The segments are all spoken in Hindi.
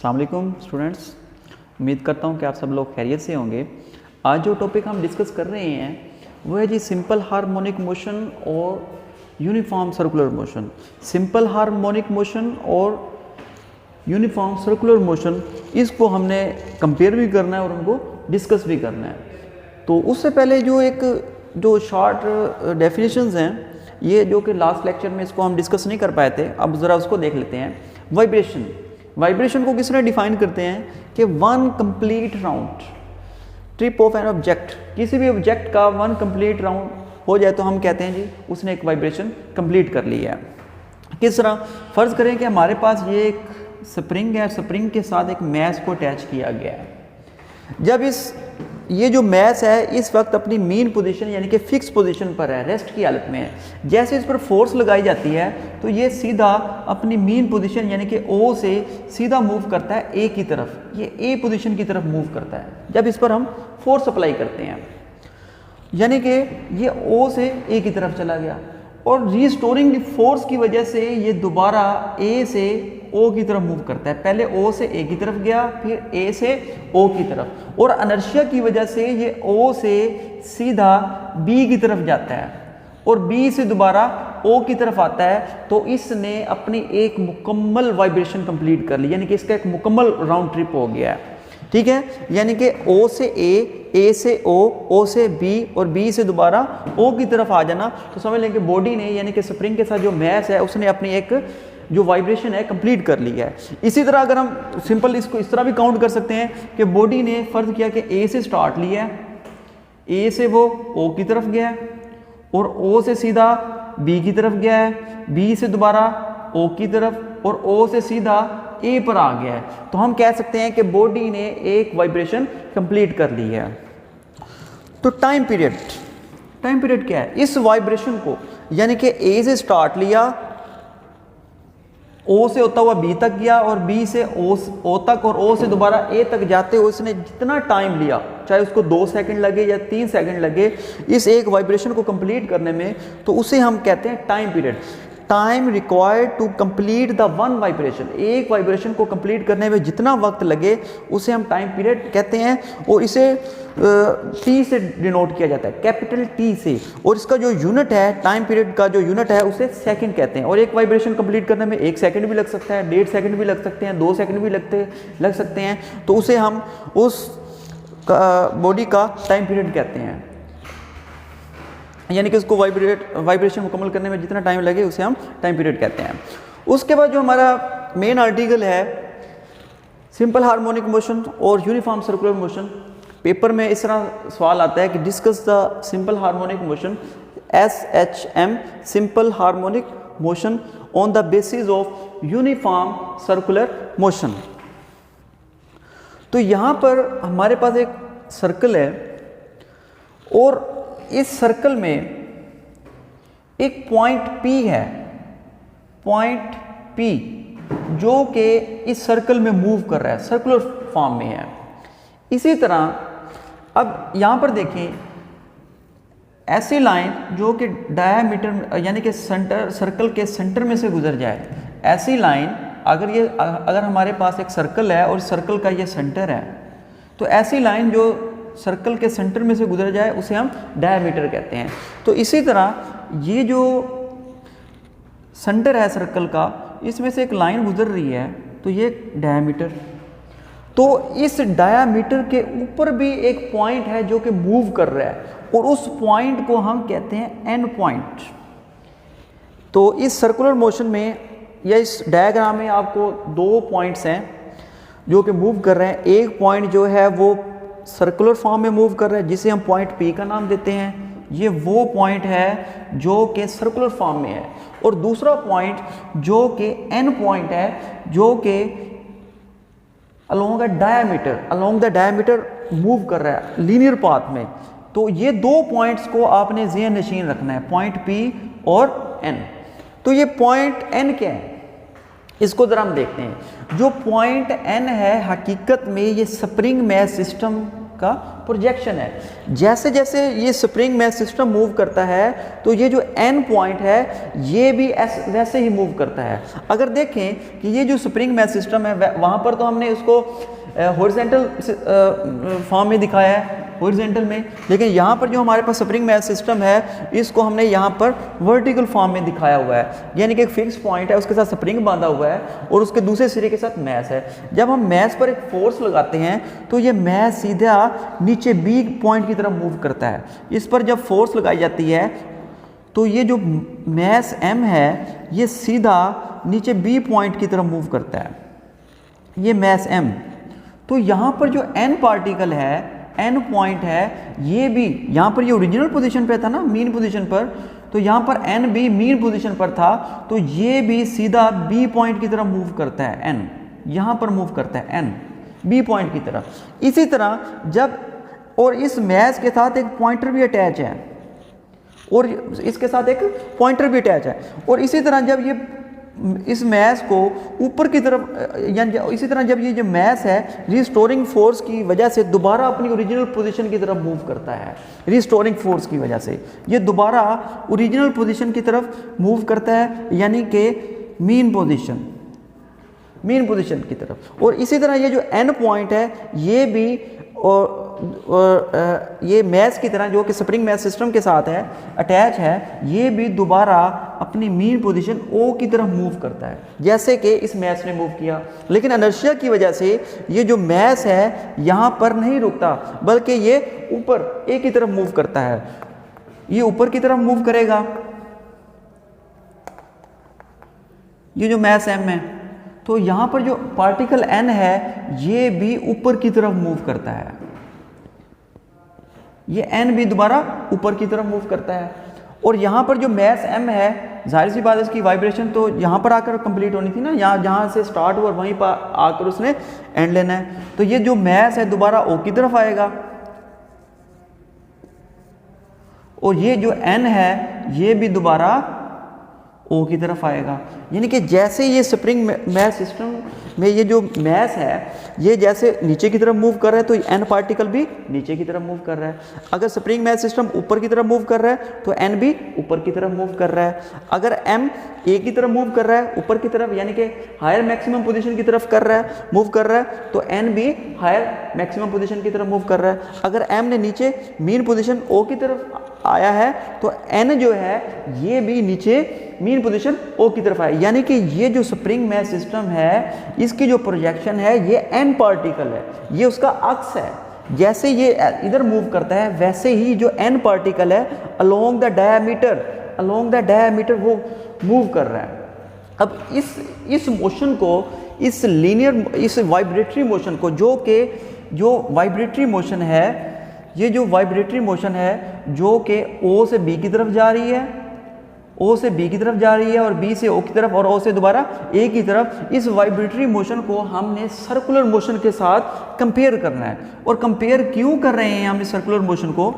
अस्सलाम वालेकुम स्टूडेंट्स, उम्मीद करता हूँ कि आप सब लोग खैरियत से होंगे। आज जो टॉपिक हम डिस्कस कर रहे हैं वो है जी सिंपल हार्मोनिक मोशन और uniform circular motion. Simple harmonic motion और यूनिफॉर्म सर्कुलर मोशन, इसको हमने कंपेयर भी करना है और उनको डिस्कस भी करना है। तो उससे पहले जो शॉर्ट डेफिनेशंस हैं, ये जो कि लास्ट लेक्चर में इसको हम डिस्कस नहीं कर पाए थे, अब ज़रा उसको देख लेते हैं। वाइब्रेशन को किस तरह डिफाइन करते हैं कि one complete round trip of an object, किसी भी ऑब्जेक्ट का वन कंप्लीट राउंड हो जाए तो हम कहते हैं जी उसने एक वाइब्रेशन कंप्लीट कर ली है। किस तरह? फ़र्ज़ करें कि हमारे पास ये एक स्प्रिंग है, स्प्रिंग के साथ एक मैस को अटैच किया गया है। जब ये जो मैस है इस वक्त अपनी मीन पोजीशन यानी कि फिक्स पोजीशन पर है, रेस्ट की हालत में है। जैसे इस पर फोर्स लगाई जाती है तो ये सीधा अपनी मीन पोजीशन यानी कि ओ से सीधा मूव करता है ए की तरफ, ये ए पोजीशन की तरफ मूव करता है जब इस पर हम फोर्स अप्लाई करते हैं, यानी कि ये ओ से ए की तरफ चला गया और रीस्टोरिंग फोर्स की वजह से ये दोबारा ए से ओ की तरफ मूव करता है। पहले ओ से ए की तरफ गया, फिर ए से ओ की तरफ, और अनर्शिया की वजह से ये ओ से सीधा बी की तरफ जाता है और बी से दोबारा ओ की तरफ आता है। तो इसने अपनी एक मुकम्मल वाइब्रेशन कंप्लीट कर ली, यानी कि इसका एक मुकम्मल राउंड ट्रिप हो गया है। ठीक है, यानी कि ओ से ए से ओ से बी और बी से दोबारा ओ की तरफ आ जाना। तो समझ लें कि बॉडी ने यानी कि स्प्रिंग के साथ जो मैस है उसने अपनी एक जो वाइब्रेशन है कंप्लीट कर ली है। इसी तरह अगर हम सिंपल इसको इस तरह भी काउंट कर सकते हैं कि बॉडी ने फर्ज किया कि ए से स्टार्ट लिया है, ए से वो ओ की तरफ गया है और ओ से सीधा बी की तरफ गया है, बी से दोबारा ओ की तरफ और ओ से सीधा ए पर आ गया है। तो हम कह सकते हैं कि बॉडी ने एक वाइब्रेशन कंप्लीट कर ली है। तो टाइम पीरियड क्या है? इस वाइब्रेशन को यानी कि ए से स्टार्ट लिया, ओ से होता हुआ बी तक गया और बी से ओ तक और ओ से दोबारा ए तक जाते हुए उसने जितना टाइम लिया, चाहे उसको 2 सेकंड लगे या 3 सेकंड लगे इस एक वाइब्रेशन को कंप्लीट करने में, तो उसे हम कहते हैं time period. Time required to complete the one vibration, एक वाइब्रेशन को कंप्लीट करने में जितना वक्त लगे उसे हम टाइम पीरियड कहते हैं और इसे टी से डिनोट किया जाता है, कैपिटल टी से। और इसका जो यूनिट है, टाइम पीरियड का जो यूनिट है उसे सेकंड कहते हैं। और एक वाइब्रेशन कंप्लीट करने में 1 सेकंड भी लग सकता है, 1.5 सेकंड भी लग सकते हैं, 2 सेकंड भी लग सकते हैं। तो उसे हम उस बॉडी का टाइम पीरियड कहते हैं, यानी कि उसको वाइब्रेशन मुकम्मल करने में जितना टाइम लगे उसे हम टाइम पीरियड कहते हैं। उसके बाद जो हमारा मेन आर्टिकल है सिंपल हार्मोनिक मोशन और यूनिफॉर्म सर्कुलर मोशन। पेपर में इस तरह सवाल आता है कि discuss the simple harmonic motion SHM, simple harmonic motion on the basis of uniform circular motion. तो यहाँ पर हमारे पास एक सर्कल है और इस सर्कल में एक पॉइंट P है, पॉइंट P जो कि इस सर्कल में मूव कर रहा है, सर्कुलर फॉर्म में है। इसी तरह अब यहाँ पर देखें, ऐसी लाइन जो कि डायामीटर यानी कि सर्कल के सेंटर में से गुजर जाए, ऐसी लाइन अगर हमारे पास एक सर्कल है और सर्कल का ये सेंटर है, तो ऐसी लाइन जो सर्कल के सेंटर में से गुजर जाए उसे हम डायमीटर कहते हैं। तो इसी तरह ये जो सेंटर है सर्कल का, इसमें से एक लाइन गुजर रही है, तो ये डायमीटर। तो इस डायमीटर के ऊपर भी एक पॉइंट है जो कि मूव कर रहा है और उस पॉइंट को हम कहते हैं एंड पॉइंट। तो इस सर्कुलर मोशन में या इस डायग्राम में आपको 2 पॉइंट्स हैं जो कि मूव कर रहे हैं। एक पॉइंट जो है वो सर्कुलर फॉर्म में मूव कर रहा है जिसे हम पॉइंट P का नाम देते हैं, ये वो पॉइंट है जो कि सर्कुलर फॉर्म में है। और दूसरा पॉइंट जो कि एन पॉइंट है जो कि अलोंग द डायमीटर मूव कर रहा है लीनियर पाथ में। तो ये 2 पॉइंट्स को आपने ज़हन नशीन रखना है, पॉइंट P और N। तो ये पॉइंट N क्या है, इसको जरा हम देखते हैं। जो पॉइंट N है हकीकत में ये स्प्रिंग मैस सिस्टम का प्रोजेक्शन है। जैसे जैसे ये स्प्रिंग मैस सिस्टम मूव करता है तो ये जो एन पॉइंट है ये भी वैसे ही मूव करता है। अगर देखें कि ये जो स्प्रिंग मैस सिस्टम है वहाँ पर तो हमने उसको हॉरिजॉन्टल फॉर्म में दिखाया है, हॉरिजॉन्टल में, लेकिन यहाँ पर जो हमारे पास स्प्रिंग मैस सिस्टम है इसको हमने यहाँ पर वर्टिकल फॉर्म में दिखाया हुआ है, यानी कि एक फिक्स पॉइंट है उसके साथ स्प्रिंग बांधा हुआ है और उसके दूसरे सिरे के साथ मैस है। जब हम मैस पर एक फोर्स लगाते हैं तो ये मैस सीधा नीचे बी पॉइंट की तरफ मूव करता है। इस पर जब फोर्स लगाई जाती है तो ये जो मैस m है ये सीधा नीचे बी पॉइंट की तरफ मूव करता है, ये मैस m। तो यहाँ पर जो n पार्टिकल है, n पॉइंट है, ये भी यहाँ पर ये ओरिजिनल पोजीशन पे था ना, मीन पोजीशन पर, तो यहाँ पर n भी मीन पोजीशन पर था तो ये भी सीधा b पॉइंट की तरफ मूव करता है, n यहाँ पर मूव करता है n b पॉइंट की तरफ। इसी तरह जब, और इस मैस के साथ एक पॉइंटर भी अटैच है, और इसके साथ एक पॉइंटर भी अटैच है, और इसी तरह जब ये इस मैस को ऊपर की तरफ, यानी इसी तरह जब ये जो मैस है रिस्टोरिंग फोर्स की वजह से दोबारा अपनी ओरिजिनल पोजीशन की तरफ मूव करता है, रिस्टोरिंग फोर्स की वजह से ये दोबारा ओरिजिनल पोजीशन की तरफ मूव करता है, यानी कि मीन पोजीशन की तरफ। और इसी तरह ये जो एन पॉइंट है ये भी और ये मैस की तरह जो कि स्प्रिंग मैस सिस्टम के साथ है, अटैच है, ये भी दोबारा अपनी मीन पोजीशन ओ की तरफ मूव करता है जैसे कि इस मैस ने मूव किया। लेकिन इनर्शिया की वजह से ये जो मैस है यहाँ पर नहीं रुकता बल्कि ये ऊपर ए की तरफ मूव करता है, ये ऊपर की तरफ मूव करेगा, ये जो मैस एम है। तो यहाँ पर जो पार्टिकल एन है ये भी ऊपर की तरफ मूव करता है, ये एन भी दोबारा ऊपर की तरफ मूव करता है। और यहाँ पर जो मैस एम है, जाहिर सी बात है इसकी वाइब्रेशन तो यहाँ पर आकर कंप्लीट होनी थी ना, यहाँ जहाँ से स्टार्ट हुआ वहीं पर आकर उसने एंड लेना है। तो ये जो मैस है दोबारा ओ की तरफ आएगा, और ये जो एन है ये भी दोबारा ओ की तरफ आएगा। यानी कि जैसे ये स्प्रिंग मैस सिस्टम में ये जो मैस है ये जैसे नीचे की तरफ मूव कर रहा है तो एन पार्टिकल भी नीचे की तरफ मूव कर रहा है। अगर स्प्रिंग मैस सिस्टम ऊपर की तरफ मूव कर रहा है तो एन भी ऊपर की तरफ मूव कर रहा है। अगर एम ए की तरफ मूव कर रहा है ऊपर की तरफ, यानी कि हायर मैक्सिमम पोजीशन की तरफ कर रहा है, मूव कर रहा है, तो एन भी हायर मैक्सिमम पोजीशन की तरफ मूव कर रहा है। अगर एम ने नीचे मीन पोजीशन ओ की तरफ आया है तो एन जो है ये भी नीचे मीन पोजीशन ओ की तरफ आया, यानी कि ये जो स्प्रिंग मैस सिस्टम है इसकी जो प्रोजेक्शन है ये एन पार्टिकल है, ये उसका अक्स है। जैसे ये इधर मूव करता है वैसे ही जो एन पार्टिकल है अलोंग द डायमीटर वो मूव कर रहा है। अब इस मोशन को, इस लीनियर, इस वाइब्रेटरी मोशन को, जो वाइब्रेटरी मोशन है, ये जो वाइब्रेटरी मोशन है जो कि ओ से बी की तरफ जा रही है, ओ से बी की तरफ जा रही है और बी से ओ की तरफ और ओ से दोबारा ए की तरफ, इस वाइब्रेटरी मोशन को हमने सर्कुलर मोशन के साथ कंपेयर करना है। और कंपेयर क्यों कर रहे हैं हम इस सर्कुलर मोशन को?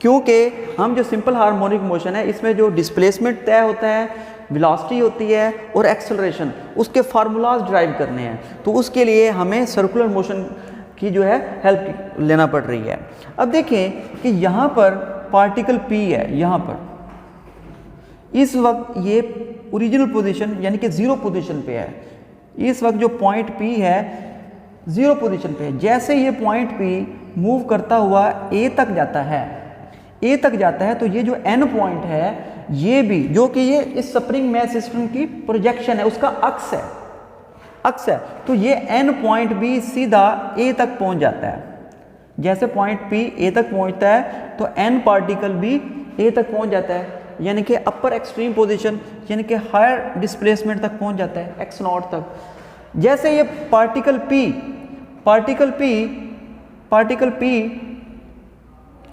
क्योंकि हम जो सिंपल हार्मोनिक मोशन है इसमें जो डिस्प्लेसमेंट तय होता है, वेलोसिटी होती है और एक्सेलरेशन, उसके फार्मूलाज ड्राइव करने हैं, तो उसके लिए हमें सर्कुलर मोशन की जो है हेल्प लेना पड़ रही है। अब देखें कि यहाँ पर पार्टिकल P है, यहाँ पर इस वक्त ये ओरिजिनल पोजीशन यानी कि जीरो पोजीशन पे है। इस वक्त जो पॉइंट P है जीरो पोजीशन पे है। जैसे ये पॉइंट P मूव करता हुआ A तक जाता है तो ये जो N पॉइंट है ये भी, जो कि ये इस स्प्रिंग मैस सिस्टम की प्रोजेक्शन है, उसका अक्स है, तो ये N पॉइंट भी सीधा A तक पहुंच जाता है। जैसे पॉइंट P A तक पहुंचता है तो N पार्टिकल भी A तक पहुंच जाता है, यानी कि अपर एक्सट्रीम पोजीशन यानी कि हायर डिस्प्लेसमेंट तक पहुंच जाता है, x0 तक। जैसे ये पार्टिकल P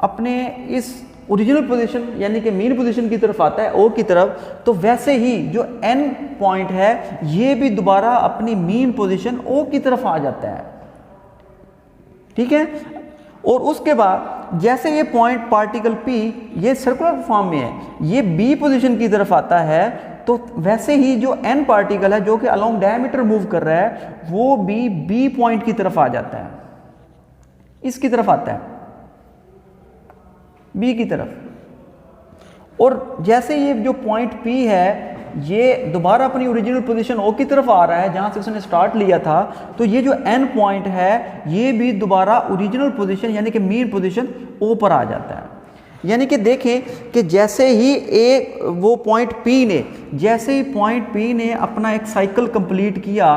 अपने इस ओरिजिनल पोजीशन यानी कि मीन पोजीशन की तरफ आता है, O की तरफ, तो वैसे ही जो N पॉइंट है ये भी दोबारा अपनी मीन पोजीशन O की तरफ आ जाता है, ठीक है। और उसके बाद जैसे ये पॉइंट पार्टिकल P ये सर्कुलर फॉर्म में है, ये B पोजीशन की तरफ आता है, तो वैसे ही जो N पार्टिकल है जो कि अलोंग डायमीटर मूव कर रहा है वो भी B पॉइंट की तरफ आ जाता है। इसकी तरफ आता है, बी की तरफ। और जैसे ये जो पॉइंट पी है ये दोबारा अपनी ओरिजिनल पोजीशन ओ की तरफ आ रहा है जहाँ से उसने स्टार्ट लिया था, तो ये जो एन पॉइंट है ये भी दोबारा ओरिजिनल पोजीशन यानी कि मीन पोजीशन ओ पर आ जाता है। यानी कि देखें कि जैसे ही वो पॉइंट पी ने, जैसे ही पॉइंट पी ने अपना एक साइकिल कंप्लीट किया,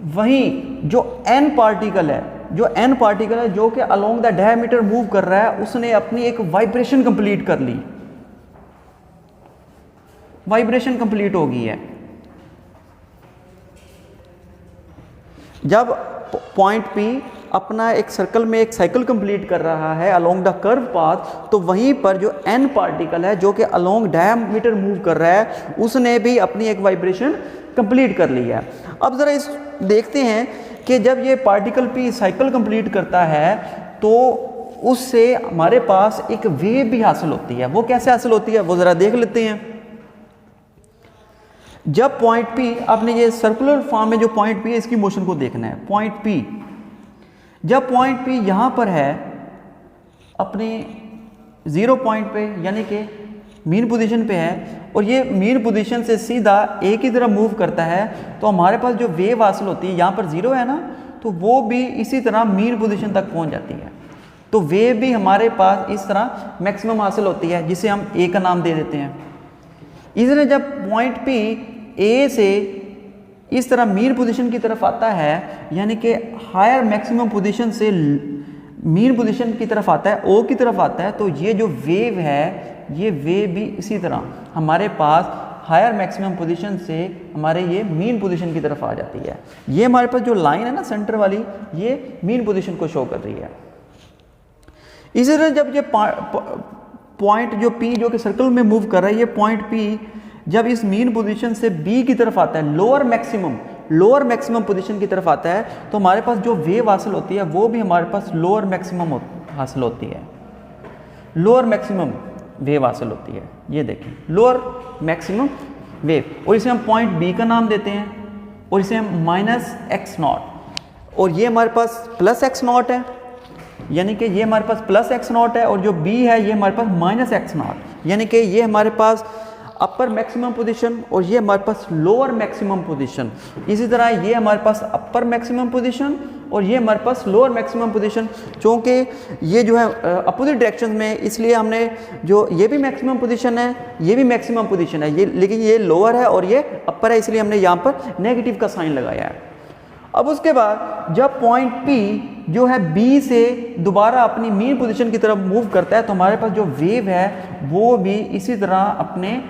वहीं जो एन पार्टिकल है जो कि अलोंग द डायमीटर मूव कर रहा है, उसने अपनी एक वाइब्रेशन कंप्लीट कर ली, वाइब्रेशन कंप्लीट हो गई है। जब पॉइंट पी अपना एक सर्कल में एक साइकिल कंप्लीट कर रहा है अलोंग द कर्व पाथ, तो वहीं पर जो एन पार्टिकल है जो कि अलोंग डायमीटर मूव कर रहा है, उसने भी अपनी एक वाइब्रेशन कंप्लीट कर ली है। अब ज़रा इस देखते हैं कि जब ये पार्टिकल पी साइकिल कंप्लीट करता है तो उससे हमारे पास एक वेव भी हासिल होती है। वो कैसे हासिल होती है वो ज़रा देख लेते हैं। जब पॉइंट पी, आपने ये सर्कुलर फॉर्म में जो पॉइंट पी है इसकी मोशन को देखना है। पॉइंट पी, जब पॉइंट पी यहाँ पर है अपने 0 पॉइंट पे यानी कि मीन पोजीशन पे है और ये मीन पोजीशन से सीधा ए की तरह मूव करता है, तो हमारे पास जो वेव हासिल होती है, यहाँ पर 0 है ना, तो वो भी इसी तरह मीन पोजीशन तक पहुँच जाती है। तो वेव भी हमारे पास इस तरह मैक्सिमम हासिल होती है, जिसे हम ए का नाम दे देते हैं। इस तरह जब पॉइंट पी ए से इस तरह मीन पोजीशन की तरफ आता है, यानी कि हायर मैक्सिमम पोजीशन से मीन पोजीशन की तरफ आता है, ओ की तरफ आता है, तो ये जो वेव है ये वेव भी इसी तरह हमारे पास हायर मैक्सिमम पोजीशन से हमारे ये मीन पोजीशन की तरफ आ जाती है। ये हमारे पास जो लाइन है ना सेंटर वाली, ये मीन पोजीशन को शो कर रही है। इसी तरह जब ये पॉइंट जो पी जो कि सर्कल में मूव कर रहा है, ये पॉइंट पी जब इस मीन पोजीशन से बी की तरफ आता है, लोअर मैक्सिमम पोजीशन की तरफ आता है, तो हमारे पास जो वेव हासिल होती है वो भी हमारे पास लोअर मैक्सिमम हासिल होती है, लोअर मैक्सिमम वेव हासिल होती है। ये देखें लोअर मैक्सिमम वेव, और इसे हम पॉइंट बी का नाम देते हैं और इसे हम -x0, और ये हमारे पास +x0 है, यानी कि ये हमारे पास +x0 है, और जो b है ये हमारे पास -x0, यानी कि ये हमारे पास अपर मैक्सिमम पोजीशन और ये हमारे पास लोअर मैक्सिमम पोजीशन। इसी तरह ये हमारे पास अपर मैक्सिमम पोजीशन और ये हमारे पास लोअर मैक्सिमम पोजीशन। चूँकि ये जो है अपोजिट डायरेक्शन में, इसलिए हमने जो ये भी मैक्सिमम पोजीशन है, ये भी मैक्सिमम पोजीशन है, ये लेकिन ये लोअर है और ये अपर है, इसलिए हमने यहाँ पर नेगेटिव का साइन लगाया है। अब उसके बाद जब पॉइंट पी जो है बी से दोबारा अपनी मीन पोजीशन की तरफ मूव करता है, तो हमारे पास जो वेव है वो भी इसी तरह अपने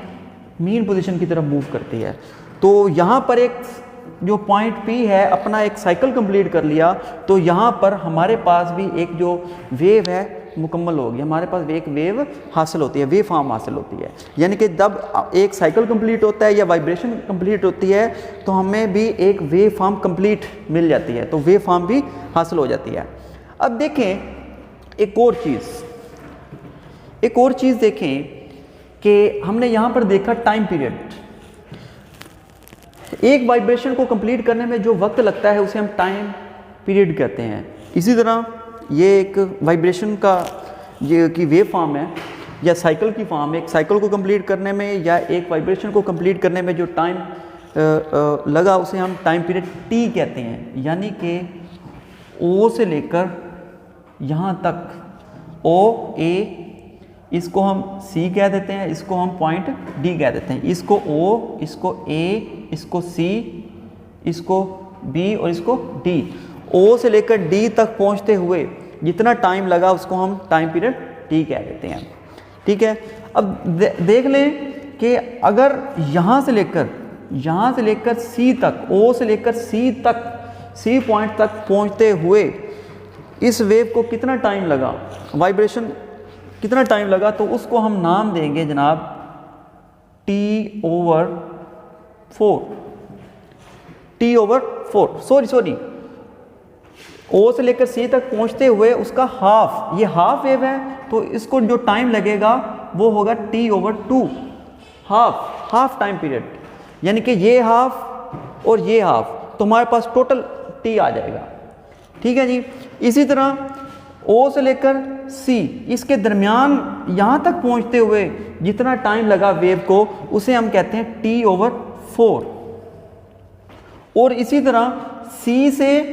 मीन पोजीशन की तरफ मूव करती है। तो यहाँ पर एक जो पॉइंट पी है अपना एक साइकिल कंप्लीट कर लिया, तो यहाँ पर हमारे पास भी एक जो वेव है मुकम्मल होगी, हमारे पास एक वेव हासिल होती है, वेव फॉर्म हासिल होती है। यानी कि जब एक साइकिल कंप्लीट होता है या वाइब्रेशन कंप्लीट होती है तो हमें भी एक वेव फॉर्म कंप्लीट मिल जाती है, तो वेव फॉर्म भी हासिल हो जाती है। अब देखें एक और चीज़ देखें कि हमने यहाँ पर देखा टाइम पीरियड। एक वाइब्रेशन को कंप्लीट करने में जो वक्त लगता है उसे हम टाइम पीरियड कहते हैं। इसी तरह ये एक वाइब्रेशन का की वेव फॉर्म है या साइकिल की फॉर्म है। एक साइकिल को कंप्लीट करने में या एक वाइब्रेशन को कंप्लीट करने में जो टाइम लगा उसे हम टाइम पीरियड टी कहते हैं। यानी कि ओ से लेकर यहाँ तक ओ ए, इसको हम सी कह देते हैं, इसको हम पॉइंट डी कह देते हैं, इसको ओ, इसको ए, इसको सी, इसको बी और इसको डी। ओ से लेकर डी तक पहुंचते हुए जितना टाइम लगा उसको हम टाइम पीरियड टी कह देते हैं। ठीक है, अब देख लें कि अगर यहाँ से लेकर सी तक, ओ से लेकर सी तक, सी पॉइंट तक पहुंचते हुए इस वेव को कितना टाइम लगा, वाइब्रेशन कितना टाइम लगा, तो उसको हम नाम देंगे जनाब T/4 सॉरी ओ से लेकर सी तक पहुंचते हुए उसका हाफ, ये हाफ वेव है, तो इसको जो टाइम लगेगा वो होगा T/2। हाफ टाइम पीरियड, यानी कि ये हाफ और ये हाफ, तो हमारे पास टोटल टी आ जाएगा। ठीक है जी। इसी तरह ओ से लेकर सी, इसके दरमियान यहाँ तक पहुँचते हुए जितना टाइम लगा वेव को, उसे हम कहते हैं T/4। और इसी तरह सी से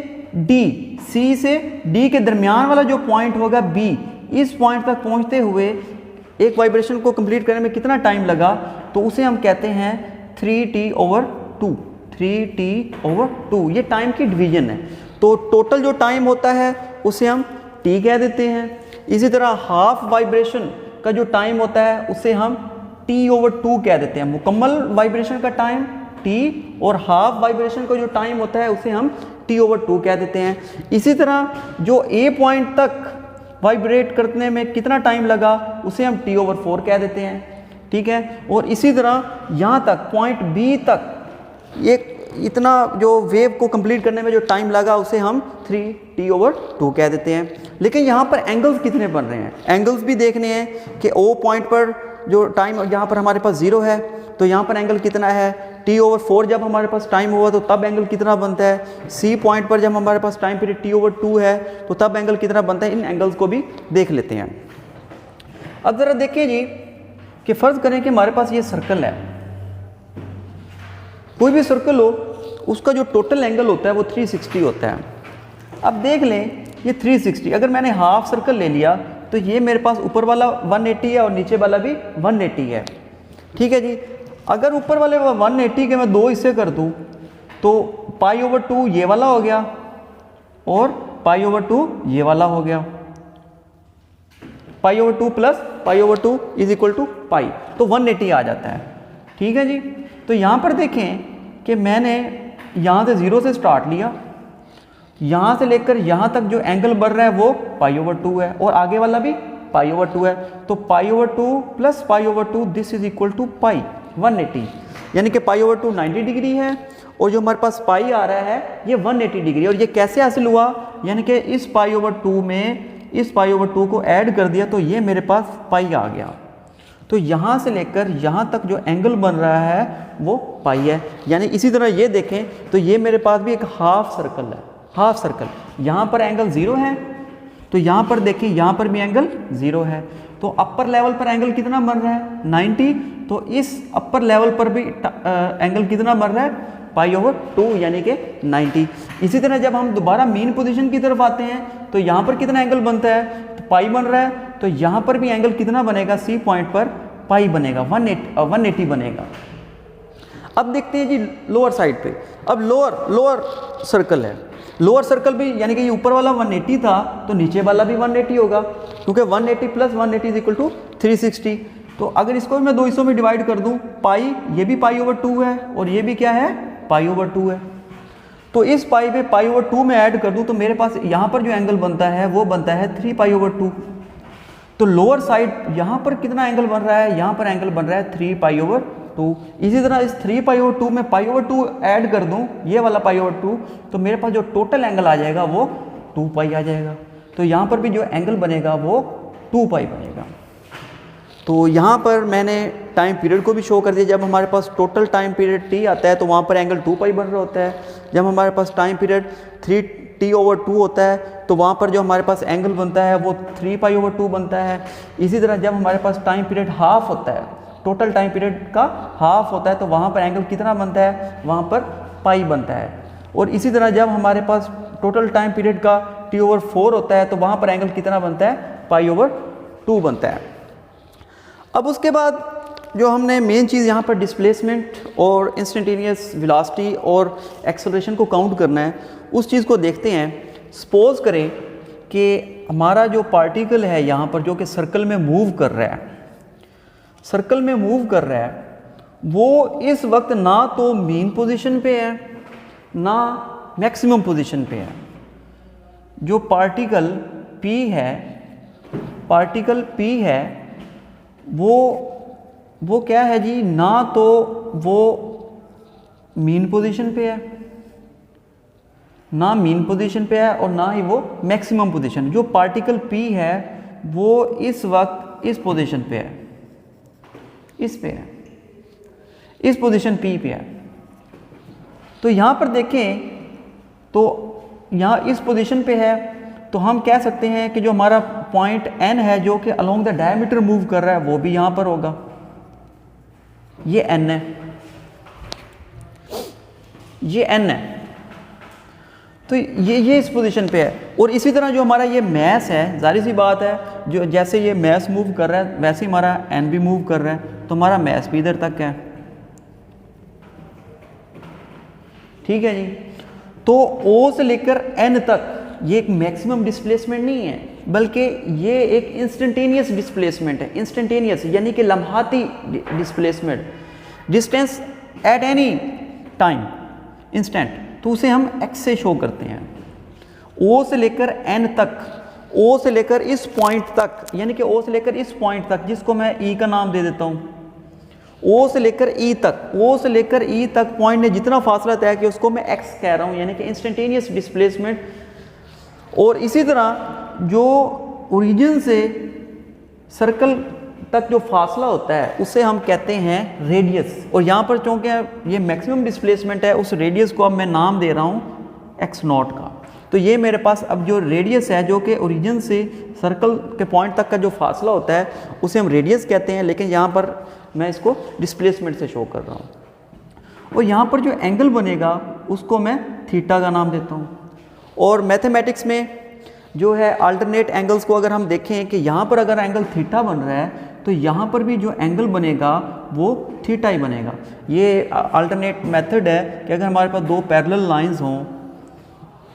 डी के दरमियान वाला जो पॉइंट होगा बी, इस पॉइंट तक पहुँचते हुए एक वाइब्रेशन को कंप्लीट करने में कितना टाइम लगा, तो उसे हम कहते हैं 3T/2। ये टाइम की डिवीजन है। तो टोटल जो टाइम होता है उसे हम T कह देते हैं। इसी तरह हाफ वाइब्रेशन का जो टाइम होता है उसे हम T/2 कह देते हैं। मुकम्मल वाइब्रेशन का टाइम T और हाफ वाइब्रेशन का जो टाइम होता है उसे हम T/2 कह देते हैं। इसी तरह जो A पॉइंट तक वाइब्रेट करने में कितना टाइम लगा उसे हम T/4 कह देते हैं। ठीक है। और इसी तरह यहाँ तक पॉइंट B तक एक इतना जो वेव को कंप्लीट करने में जो टाइम लगा उसे हम 3T/2 कह देते हैं। लेकिन यहाँ पर एंगल्स कितने बन रहे हैं, एंगल्स भी देखने हैं कि O पॉइंट पर जो टाइम यहाँ पर हमारे पास 0 है, तो यहाँ पर एंगल कितना है, T/4 जब हमारे पास टाइम हुआ तो तब एंगल कितना बनता है, C पॉइंट पर जब हमारे पास टाइम पीरियड T/2 है तो तब एंगल कितना बनता है। इन एंगल्स को भी देख लेते हैं। अब ज़रा देखिए जी कि फ़र्ज़ करें कि हमारे पास ये सर्कल है, कोई भी सर्कल हो, उसका जो टोटल एंगल होता है वो 360 होता है। अब देख लें ये 360, अगर मैंने हाफ सर्कल ले लिया तो ये मेरे पास ऊपर वाला 180 है और नीचे वाला भी 180 है। ठीक है जी। अगर ऊपर वाले 180 के मैं 2 हिस्से कर दूं तो π/2 ये वाला हो गया और π/2 ये वाला हो गया, π/2 प्लस π/2 इज इक्वल टू पाई, तो 180 आ जाता है। ठीक है जी। तो यहाँ पर देखें कि मैंने यहाँ से 0 से स्टार्ट लिया, यहाँ से लेकर यहाँ तक जो एंगल बढ़ रहा है वो π/2 है और आगे वाला भी π/2 है, तो π/2 plus π/2 this is equal to pi 180, यानी कि π/2 90 डिग्री है और जो हमारे पास पाई आ रहा है ये 180 डिग्री। और ये कैसे हासिल हुआ, यानी कि इस π/2 में इस π/2 को ऐड कर दिया तो ये मेरे पास पाई आ गया। तो यहाँ से लेकर यहाँ तक जो एंगल बन रहा है वो पाई है। यानी इसी तरह ये देखें तो ये मेरे पास भी एक हाफ सर्कल है, हाफ सर्कल, यहाँ पर एंगल 0 है तो यहाँ पर देखें यहाँ पर भी एंगल 0 है, तो अपर लेवल पर एंगल कितना बन रहा है 90, तो इस अपर लेवल पर भी एंगल कितना बन रहा है π/2 यानी कि 90। इसी तरह जब हम दोबारा मीन पोजीशन की तरफ आते हैं तो यहाँ पर कितना एंगल बनता है, तो पाई बन रहा है, तो यहाँ पर भी एंगल कितना बनेगा, सी पॉइंट पर पाई बनेगा, 180 बनेगा। अब देखते हैं जी लोअर साइड पे। अब लोअर सर्कल है, लोअर सर्कल भी यानी कि ये ऊपर वाला 180 था तो नीचे वाला भी 180 होगा, क्योंकि 180 प्लस 180 इज इक्वल टू 360। तो अगर इसको मैं 2 हिस्सों में डिवाइड कर दूं, पाई ये भी π/2 है और ये भी क्या है π/2 है, तो इस पाई पे π/2 में ऐड कर दूं तो मेरे पास यहाँ पर जो एंगल बनता है वो बनता है 3π/2। तो लोअर साइड यहाँ पर कितना एंगल बन रहा है, यहाँ पर एंगल बन रहा है 3π/2। इसी तरह इस 3π/2 में π/2 ऐड कर दूं, ये वाला π/2, तो मेरे पास जो टोटल एंगल आ जाएगा वो 2π आ जाएगा। तो यहाँ पर भी जो एंगल बनेगा वो 2π बनेगा। तो यहाँ पर मैंने टाइम पीरियड को भी शो कर दिया। जब हमारे पास टोटल टाइम पीरियड t आता है तो वहाँ पर एंगल 2π बन रहा होता है। जब हमारे पास टाइम पीरियड 3t/2 होता है तो वहाँ पर जो हमारे पास एंगल बनता है वो 3π/2 बनता है। इसी तरह जब हमारे पास टाइम पीरियड हाफ होता है, टोटल टाइम पीरियड का हाफ होता है, तो वहाँ पर एंगल कितना बनता है, वहाँ पर पाई बनता है। और इसी तरह जब हमारे पास टोटल टाइम पीरियड का t/4 होता है तो वहाँ पर एंगल कितना बनता है, π/2 बनता है। अब उसके बाद जो हमने मेन चीज़ यहाँ पर डिस्प्लेसमेंट और इंस्टेंटेनियस वेलोसिटी और एक्सेलरेशन को काउंट करना है, उस चीज़ को देखते हैं। सपोज करें कि हमारा जो पार्टिकल है यहाँ पर जो कि सर्कल में मूव कर रहा है, सर्कल में मूव कर रहा है, वो इस वक्त ना तो मीन पोजीशन पे है ना मैक्सिमम पोजीशन पे है। जो पार्टिकल P है वो क्या है जी, ना तो वो मीन पोजीशन पे है, ना मीन पोजीशन पे है और ना ही वो मैक्सिमम पोजीशन। जो पार्टिकल P है वो इस वक्त इस पोजीशन पे है, इस पे है। इस पोजीशन P पे है। तो यहाँ पर देखें तो यहाँ इस पोजीशन पे है, तो हम कह सकते हैं कि जो हमारा पॉइंट N है जो कि अलोंग द डायमीटर मूव कर रहा है वो भी यहाँ पर होगा, ये N है, ये N है। तो ये इस पोजीशन पे है। और इसी तरह जो हमारा ये मैस है, जाहिर सी बात है जो जैसे ये मैस मूव कर रहा है वैसे ही हमारा N भी मूव कर रहा है, तो हमारा मैस भी इधर तक है। ठीक है जी। तो O से लेकर N तक ये एक मैक्सिमम डिस्प्लेसमेंट नहीं है, बल्कि ये एक इंस्टेंटेनियस डिस्प्लेसमेंट है। इंस्टेंटेनियस यानी कि लम्हाती displacement, distance at any time, instant, तो उसे हम x से शो करते हैं। O से लेकर N तक, O से लेकर इस पॉइंट तक, यानी कि O से लेकर इस पॉइंट तक, जिसको मैं E का नाम दे देता हूँ, O से लेकर E तक, O से लेकर E तक पॉइंट ने जितना फासला तय किया उसको मैं x कह रहा हूँ, यानी कि इंस्टेंटेनियस डिस्प्लेसमेंट। और इसी तरह जो ओरिजिन से सर्कल तक जो फासला होता है उसे हम कहते हैं रेडियस। और यहाँ पर चूँकि ये मैक्सिमम डिस्प्लेसमेंट है, उस रेडियस को अब मैं नाम दे रहा हूँ x0 का। तो ये मेरे पास अब जो रेडियस है जो कि ओरिजिन से सर्कल के पॉइंट तक का जो फासला होता है उसे हम रेडियस कहते हैं, लेकिन यहाँ पर मैं इसको डिस्प्लेसमेंट से शो कर रहा हूँ। और यहाँ पर जो एंगल बनेगा उसको मैं थीटा का नाम देता हूँ। और मैथमेटिक्स में जो है अल्टरनेट एंगल्स को अगर हम देखें कि यहाँ पर अगर एंगल थीटा बन रहा है तो यहाँ पर भी जो एंगल बनेगा वो थीटा ही बनेगा। ये अल्टरनेट मेथड है कि अगर हमारे पास दो पैरेलल लाइंस हों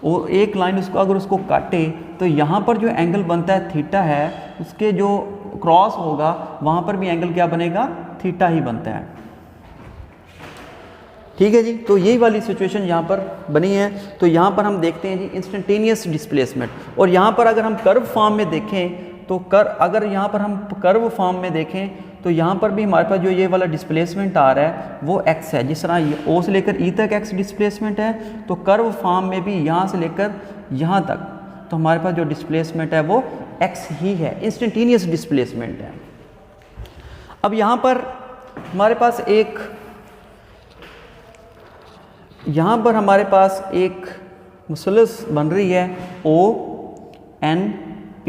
और एक लाइन उसको अगर उसको काटे तो यहाँ पर जो एंगल बनता है थीटा है, उसके जो क्रॉस होगा वहाँ पर भी एंगल क्या बनेगा, थीटा ही बनता है। ठीक है जी। तो यही वाली सिचुएशन यहाँ पर बनी है। तो यहाँ पर हम देखते हैं जी इंस्टेंटेनियस डिस्प्लेसमेंट। और यहाँ पर अगर हम कर्व फॉर्म में देखें तो अगर यहाँ पर हम कर्व फॉर्म में देखें तो यहाँ पर भी हमारे पास जो ये वाला डिस्प्लेसमेंट आ रहा है वो x है। जिस तरह ये O से लेकर E तक x डिस्प्लेसमेंट है, तो कर्व फॉर्म में भी यहाँ से लेकर यहाँ तक तो हमारे पास जो डिस्प्लेसमेंट है वो x ही है, इंस्टेंटेनियस डिस्प्लेसमेंट है। अब यहाँ पर हमारे पास एक मुसलस बन रही है ONP।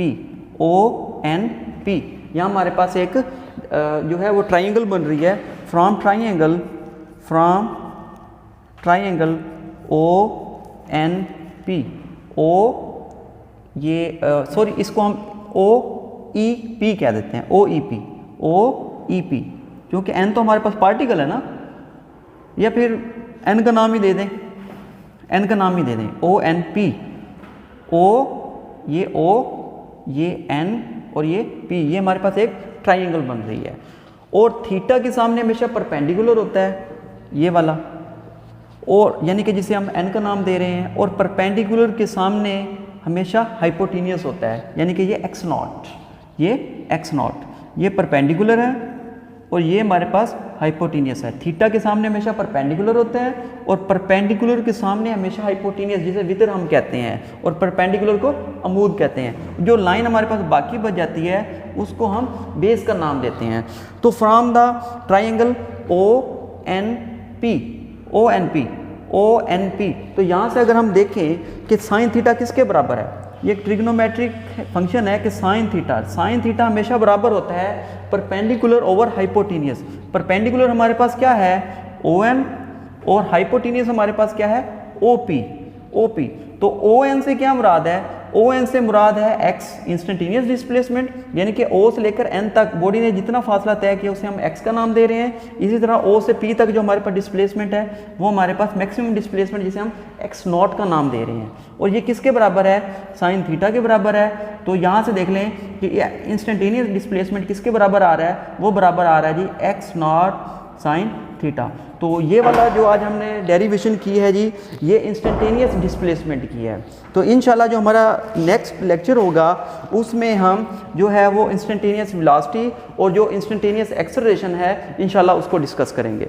यहाँ हमारे पास एक जो है वो ट्राइंगल बन रही है फ्रॉम ट्राइंगल ONP। सॉरी इसको हम OEP कह देते हैं, OEP, क्योंकि N तो हमारे पास पार्टिकल है ना, या फिर N का नाम ही दे दें, ONP। ये O, ये N और ये P, ये हमारे पास एक ट्राइंगल बन रही है। और थीटा के सामने हमेशा परपेंडिकुलर होता है ये वाला, और यानी कि जिसे हम N का नाम दे रहे हैं, और परपेंडिकुलर के सामने हमेशा हाइपोटेनियस होता है, यानी कि ये x0, ये परपेंडिकुलर है और ये हमारे पास हाइपोटेनियस है। थीटा के सामने हमेशा परपेंडिकुलर होता है और परपेंडिकुलर के सामने हमेशा हाइपोटेनियस, जिसे वितर हम कहते हैं, और परपेंडिकुलर को अमूद कहते हैं। जो लाइन हमारे पास बाकी बच जाती है उसको हम बेस का नाम देते हैं। तो फ्रॉम द ट्राइंगल ONP, तो यहाँ से अगर हम देखें कि साइन थीटा किसके बराबर है, ये एक ट्रिग्नोमेट्रिक फंक्शन है कि साइन थीटा हमेशा बराबर होता है परपेंडिकुलर ओवर हाइपोटेनियस। परपेंडिकुलर हमारे पास क्या है ON, और हाइपोटेनियस हमारे पास क्या है OP। तो ON से क्या मुराद है, ON से मुराद है x इंस्टेंटेनियस डिस्प्लेसमेंट, यानी कि O से लेकर N तक बॉडी ने जितना फासला तय किया उसे हम x का नाम दे रहे हैं। इसी तरह O से P तक जो हमारे पास डिस्प्लेसमेंट है वो हमारे पास मैक्सिमम डिस्प्लेसमेंट, जिसे हम x0 का नाम दे रहे हैं। और ये किसके बराबर है, साइन थीटा के बराबर है। तो यहाँ से देख लें कि इंस्टेंटेनियस डिस्प्लेसमेंट किसके बराबर आ रहा है, वो बराबर आ रहा है जी x0 साइन थीटा। तो ये वाला जो आज हमने डेरिवेशन की है जी, ये इंस्टेंटेनियस डिस्प्लेसमेंट की है। तो इंशाल्लाह जो हमारा नेक्स्ट लेक्चर होगा उसमें हम जो है वो इंस्टेंटेनियस वेलोसिटी और जो इंस्टेंटेनियस एक्सेलरेशन है इंशाल्लाह उसको डिस्कस करेंगे।